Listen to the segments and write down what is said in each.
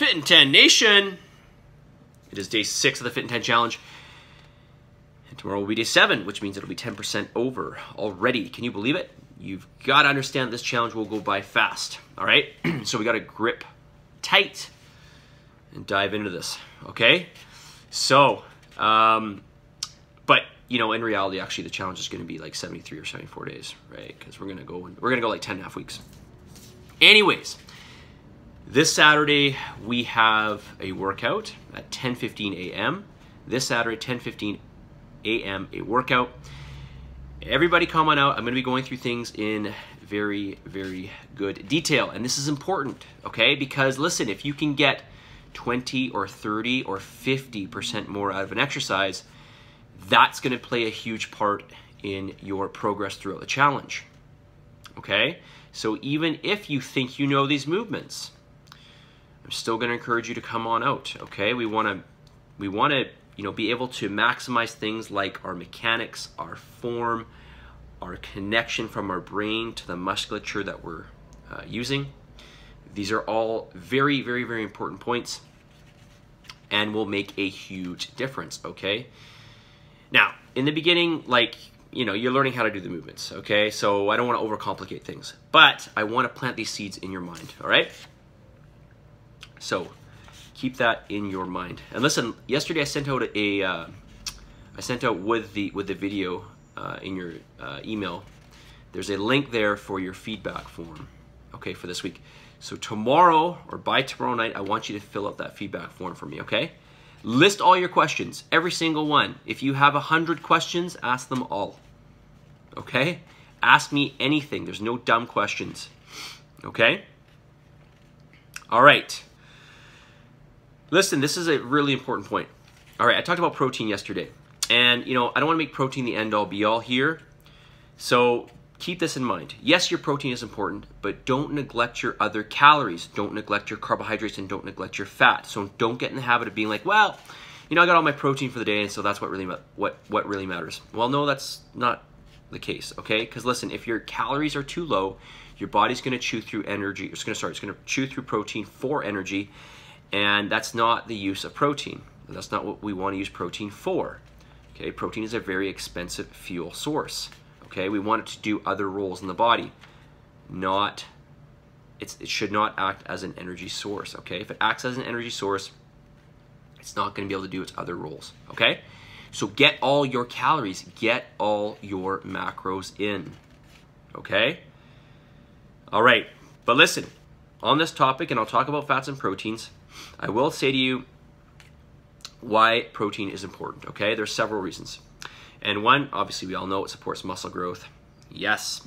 Fit in 10 Nation. It is day 6 of the Fit in 10 Challenge. And tomorrow will be day 7, which means it'll be 10% over already. Can you believe it? You've got to understand this challenge will go by fast. All right? So we got to grip tight and dive into this. Okay? So, but you know, in reality, actually, the challenge is going to be like 73 or 74 days, right? Because we're gonna go like 10.5 weeks. Anyways, this Saturday we have a workout at 10:15 a.m. This Saturday, 10:15 a.m. a workout. Everybody come on out. I'm going to be going through things in very, very good detail, and this is important, okay? Because listen, if you can get 20 or 30 or 50% more out of an exercise, that's going to play a huge part in your progress throughout the challenge. Okay? So even if you think you know these movements, I'm still going to encourage you to come on out. Okay? We want to, you know, be able to maximize things like our mechanics, our form, our connection from our brain to the musculature that we're using. These are all very, very, very important points and will make a huge difference. Okay? Now, in the beginning, like, you know, you're learning how to do the movements, okay? So I don't want to overcomplicate things, but I want to plant these seeds in your mind, all right? So keep that in your mind. And listen, yesterday I sent out with the video in your email. There's a link there for your feedback form, okay, for this week. So tomorrow or by tomorrow night, I want you to fill out that feedback form for me, okay? List all your questions, every single one. If you have 100 questions, ask them all, okay? Ask me anything. There's no dumb questions, okay? All right. Listen, this is a really important point. All right, I talked about protein yesterday. And, you know, I don't want to make protein the end-all, be-all here. So keep this in mind. Yes, your protein is important, but don't neglect your other calories. Don't neglect your carbohydrates and don't neglect your fat. So don't get in the habit of being like, well, you know, I got all my protein for the day, and so that's what really matters. Well, no, that's not the case, okay? Because listen, if your calories are too low, your body's going to chew through energy. It's going to chew through protein for energy, and that's not the use of protein. That's not what we want to use protein for. Okay, protein is a very expensive fuel source. Okay, we want it to do other roles in the body. It should not act as an energy source. Okay, if it acts as an energy source, it's not going to be able to do its other roles. Okay, so get all your calories, get all your macros in. Okay, all right. But listen, on this topic, and I'll talk about fats and proteins, I will say to you why protein is important. Okay, there's several reasons. And one, obviously we all know it supports muscle growth, yes.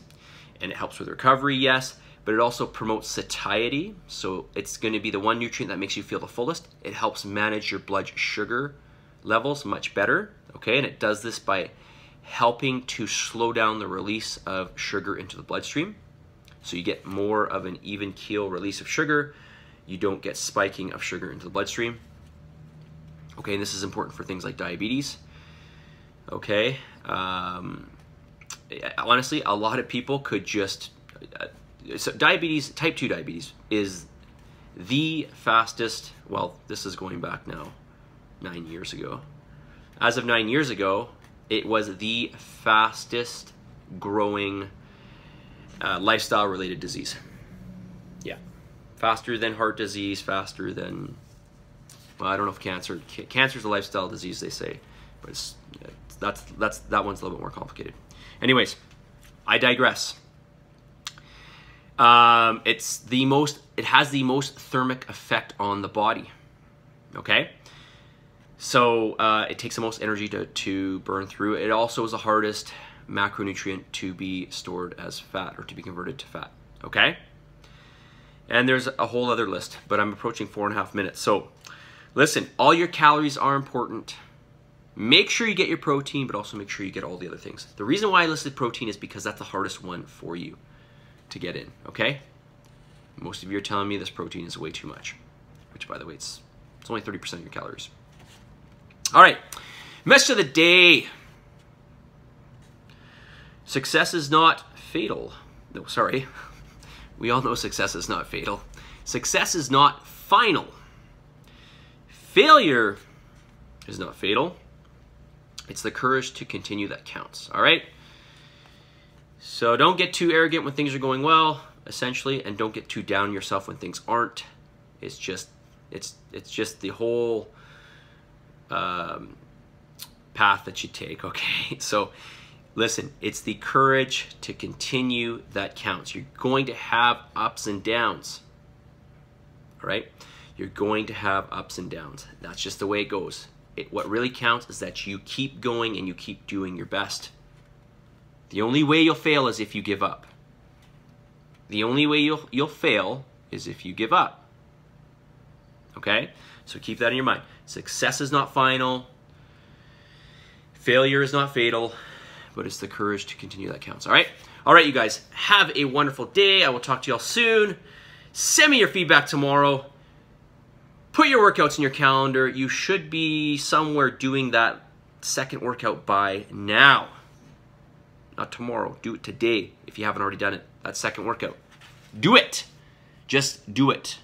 And it helps with recovery, yes. But it also promotes satiety, so it's going to be the one nutrient that makes you feel the fullest. It helps manage your blood sugar levels much better, okay? And it does this by helping to slow down the release of sugar into the bloodstream. So you get more of an even keel release of sugar. You don't get spiking of sugar into the bloodstream. Okay, and this is important for things like diabetes. Okay, honestly, a lot of people could just, so diabetes, type 2 diabetes is the fastest, well, this is going back now 9 years ago. As of 9 years ago, it was the fastest growing lifestyle related disease. Yeah, faster than heart disease, faster than, well, I don't know if cancer is a lifestyle disease, they say, but that one's a little bit more complicated. Anyways, I digress. It has the most thermic effect on the body. Okay, so it takes the most energy to burn through. It also is the hardest macronutrient to be stored as fat or to be converted to fat. Okay, and there's a whole other list, but I'm approaching 4.5 minutes. So listen, all your calories are important. Make sure you get your protein, but also make sure you get all the other things. The reason why I listed protein is because that's the hardest one for you to get in, okay? Most of you are telling me this protein is way too much, which, by the way, it's only 30% of your calories. All right, message of the day. Success is not fatal. No, sorry. We all know success is not fatal. Success is not final. Failure is not fatal. It's the courage to continue that counts, all right? So don't get too arrogant when things are going well, essentially, and don't get too down on yourself when things aren't. It's just the whole path that you take, okay? So listen, it's the courage to continue that counts. You're going to have ups and downs, all right? You're going to have ups and downs. That's just the way it goes. What really counts is that you keep going and you keep doing your best. The only way you'll fail is if you give up. The only way you'll fail is if you give up. Okay? So keep that in your mind. Success is not final. Failure is not fatal. But it's the courage to continue that counts. All right? All right, you guys. Have a wonderful day. I will talk to y'all soon. Send me your feedback tomorrow. Put your workouts in your calendar. You should be somewhere doing that second workout by now. Not tomorrow. Do it today if you haven't already done it. That second workout. Do it. Just do it.